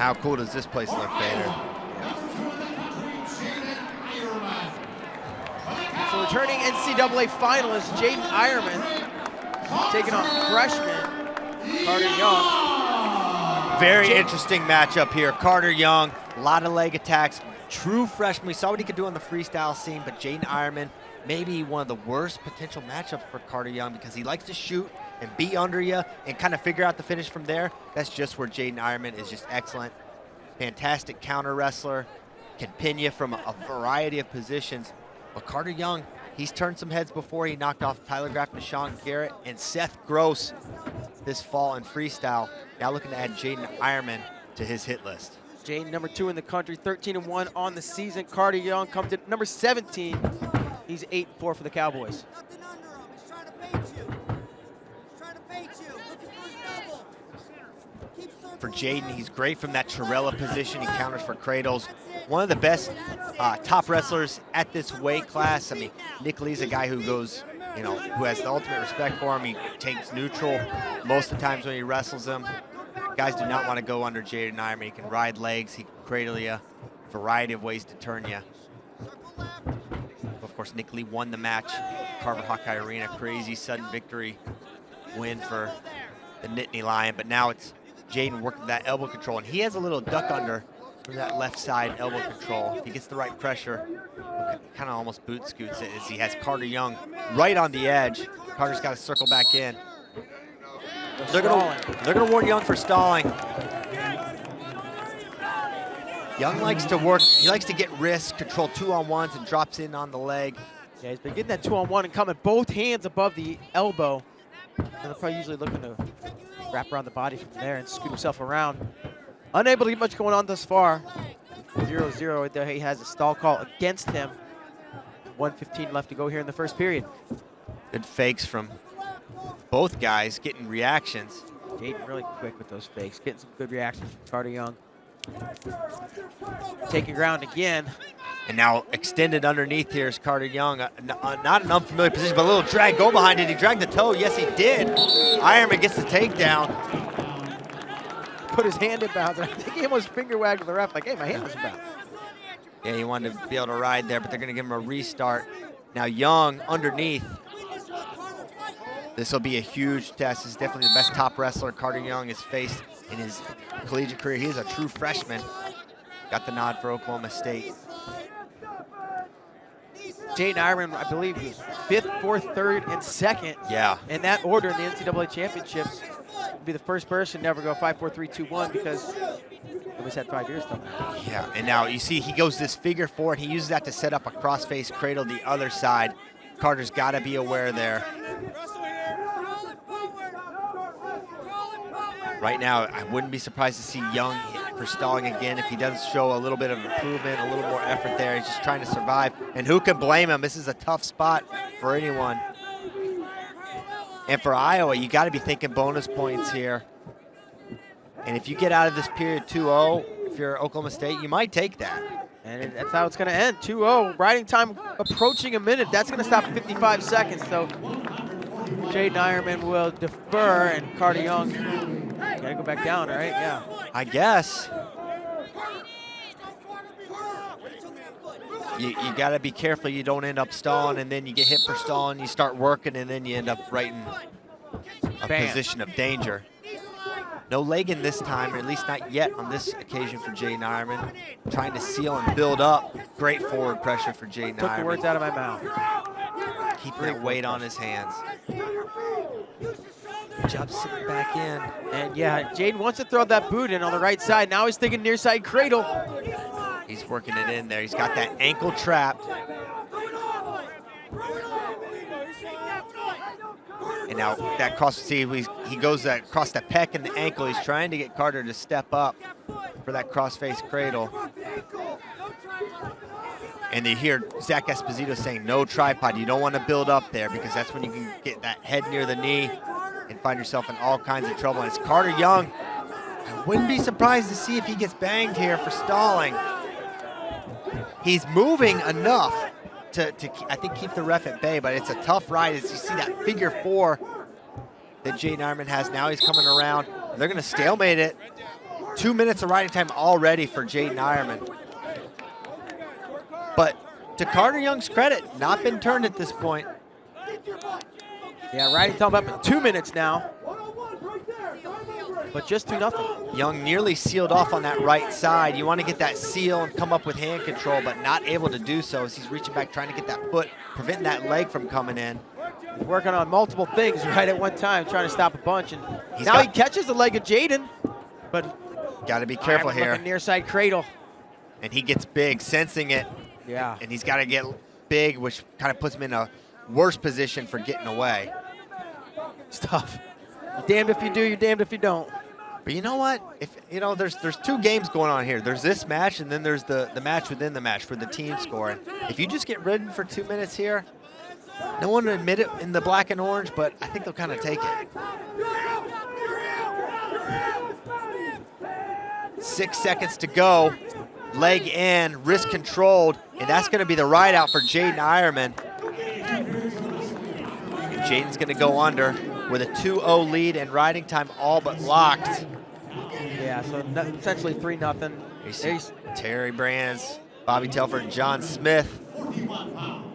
how cool does this place look, Bader? So returning NCAA finalist Jaydin Eierman taking on freshman Carter Young. Very interesting matchup here. Carter Young, a lot of leg attacks. True freshman. We saw what he could do on the freestyle scene, but Jaydin Eierman, maybe one of the worst potential matchups for Carter Young because he likes to shoot and be under you and kind of figure out the finish from there. That's just where Jaydin Eierman is just excellent. Fantastic counter wrestler, can pin you from a variety of positions. But Carter Young, he's turned some heads before. He knocked off Tyler Graff, Deshaun Garrett, and Seth Gross this fall in freestyle. Now looking to add Jaydin Eierman to his hit list. Jaydin, number 2 in the country, 13-1 on the season. Carter Young comes in number 17. He's 8-4 for the Cowboys. For Jaydin, he's great from that Torella position. He counters for cradles. One of the best top wrestlers at this weight class. I mean, Nick Lee's a guy who goes, you know, who has the ultimate respect for him. He takes neutral most of the times when he wrestles him. Guys do not want to go under Jaydin Eierman. He can ride legs, he can cradle you, variety of ways to turn you. Of course, Nick Lee won the match. Carver Hawkeye Arena, crazy sudden victory win for the Nittany Lion, but now it's Jaydin working that elbow control, and he has a little duck under from that left side elbow control. If he gets the right pressure, kind of almost boot scoots it as he has Carter Young right on the edge. Carter's got to circle back in. They're gonna warn Young for stalling. Young likes to work, he likes to get wrist, control 2-on-1s and drops in on the leg. Yeah, he's been getting that 2-on-1 and coming both hands above the elbow. And they're probably usually looking to wrap around the body from there and scoot himself around. Unable to get much going on thus far. 0-0 there. He has a stall call against him. 1:15 left to go here in the first period. Good fakes from both guys, getting reactions. Jaydin really quick with those fakes, getting some good reactions from Carter Young. Taking ground again. And now extended underneath here is Carter Young. Not an unfamiliar position, but a little drag. Go behind it. He dragged the toe. Yes, he did. Eierman gets the takedown. Put his hand in bounds. I think he almost finger wagged the ref like, hey, my hand was in bounds. Yeah, he wanted to be able to ride there, but they're going to give him a restart. Now Young underneath. This will be a huge test. This is definitely the best top wrestler Carter Young has faced in his collegiate career. He is a true freshman. Got the nod for Oklahoma State. Jaydin Eierman, I believe, was 5th, 4th, 3rd, and 2nd. Yeah. In that order in the NCAA championships. Would be the first person to never go 5-4-3-2-1 because nobody's had 5 years till now. Yeah, and now you see he goes this figure 4, and he uses that to set up a cross-face cradle the other side. Carter's got to be aware there. Right now, I wouldn't be surprised to see Young for stalling again if he does show a little bit of improvement, a little more effort there. He's just trying to survive, and who can blame him? This is a tough spot for anyone. And for Iowa, you got to be thinking bonus points here. And if you get out of this period 2-0, if you're Oklahoma State, you might take that. And that's how it's going to end, 2-0. Riding time approaching a minute. That's going to stop at 55 seconds. So Jaydin Eierman will defer, and Carter Young got to go back down, right? Yeah. I guess. You got to be careful you don't end up stalling, and then you get hit for stalling, you start working, and then you end up right in a position of danger. No legging this time, or at least not yet on this occasion for Jaydin Eierman. Trying to seal and build up. Great forward pressure for Jaydin Eierman. Took the words out of my mouth. Keeping that weight on his hands. Good job sitting back in. And yeah, Jaydin wants to throw that boot in on the right side. Now he's thinking near side cradle. He's working it in there. He's got that ankle trapped. And now that cross, see, he goes across the pec and the ankle. He's trying to get Carter to step up for that cross-face cradle. And you hear Zach Esposito saying no tripod. You don't want to build up there because that's when you can get that head near the knee and find yourself in all kinds of trouble. And it's Carter Young. I wouldn't be surprised to see if he gets banged here for stalling. He's moving enough to I think, keep the ref at bay, but it's a tough ride as you see that figure 4 that Jaydin Eierman has. Now he's coming around. They're going to stalemate it. 2 minutes of riding time already for Jaydin Eierman. But to Carter Young's credit, not been turned at this point. Yeah, riding time up in 2 minutes now. But just 2-0. Young nearly sealed off on that right side. You want to get that seal and come up with hand control, but not able to do so as he's reaching back, trying to get that foot, preventing that leg from coming in. He's working on multiple things right at one time, trying to stop a bunch. And He's now he catches the leg of Jaydin, but got to be careful here. Near side cradle. And he gets big, sensing it. Yeah. And he's got to get big, which kind of puts him in a worse position for getting away. It's tough. You're damned if you do, you're damned if you don't. But you know what? If you know, there's 2 games going on here. There's this match, and then there's the match within the match for the team score. And if you just get ridden for 2 minutes here, no one will admit it in the black and orange, but I think they'll kind of take it. 6 seconds to go. Leg in, wrist controlled, and that's going to be the ride out for Jaydin Eierman. And Jaydin's going to go under with a 2-0 lead and riding time all but locked. Yeah, so essentially 3-0. You see Terry Brands, Bobby Telford, and John Smith.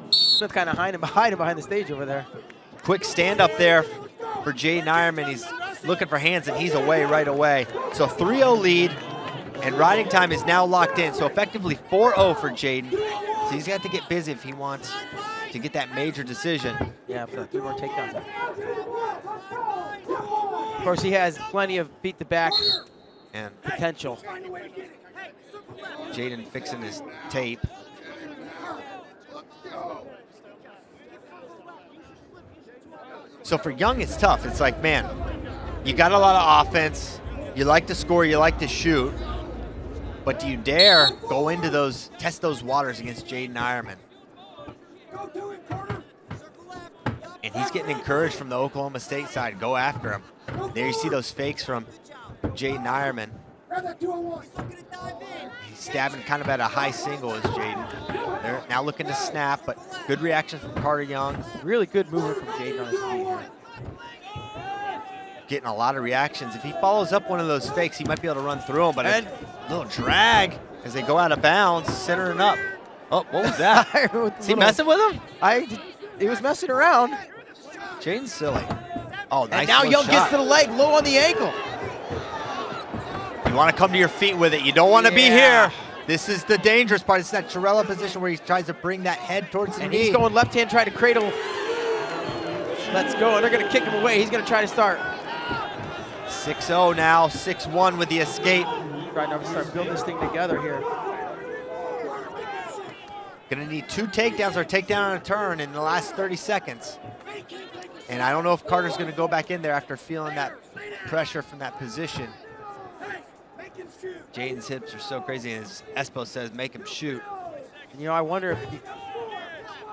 Smith kind of hiding behind the stage over there. Quick stand up there for Jaydin Eierman. He's looking for hands, and he's away right away. So 3-0 lead, and riding time is now locked in. So effectively 4-0 for Jaydin. So he's got to get busy if he wants to get that major decision. Yeah, but 3 more takedowns. Of course, he has plenty of beat the back And potential. Jaydin fixing his tape. So for Young, it's tough. It's like, man, you got a lot of offense. You like to score, you like to shoot. But do you dare go into those, test those waters against Jaydin Eierman? And he's getting encouraged from the Oklahoma State side. Go after him. There you see those fakes from Jaydin Eierman. He's stabbing kind of at a high single as Jaydin. They're now looking to snap, but good reaction from Carter Young. Really good movement from Jaydin on his feet here. Getting a lot of reactions. If he follows up one of those fakes, he might be able to run through him, but a little drag as they go out of bounds, centering up. Oh, what was that? Is he messing with him? He was messing around. Jaydin's silly. Oh, nice. And now Young gets to the leg, low on the ankle. You want to come to your feet with it. You don't want to be here. This is the dangerous part. It's that Chirella position where he tries to bring that head towards the knee. And he's going left hand, trying to cradle. Let's go, and they're going to kick him away. He's going to try to start. 6-0 now, 6-1 with the escape. Trying to start building this thing together here. Gonna need 2 takedowns or a takedown on a turn in the last 30 seconds. And I don't know if Carter's gonna go back in there after feeling that pressure from that position. Jaydin's hips are so crazy, and as Espo says, make him shoot. And, you know, I wonder if you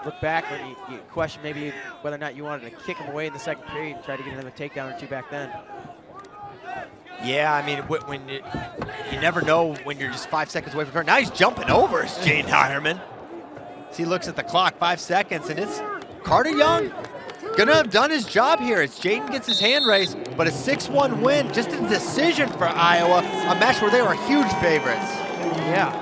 look back when you question maybe whether or not you wanted to kick him away in the second period and try to get another takedown or 2 back then. Yeah, I mean, when you never know when you're just 5 seconds away from turn. Now he's jumping over Jaydin Eierman. As he looks at the clock, 5 seconds, and it's Carter Young gonna have done his job here as Jaydin gets his hand raised, but a 6-1 win, just a decision for Iowa, a match where they were huge favorites. Yeah.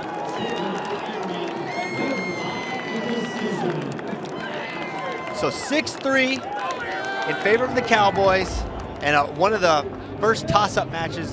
So 6-3 in favor of the Cowboys, and one of the first toss-up matches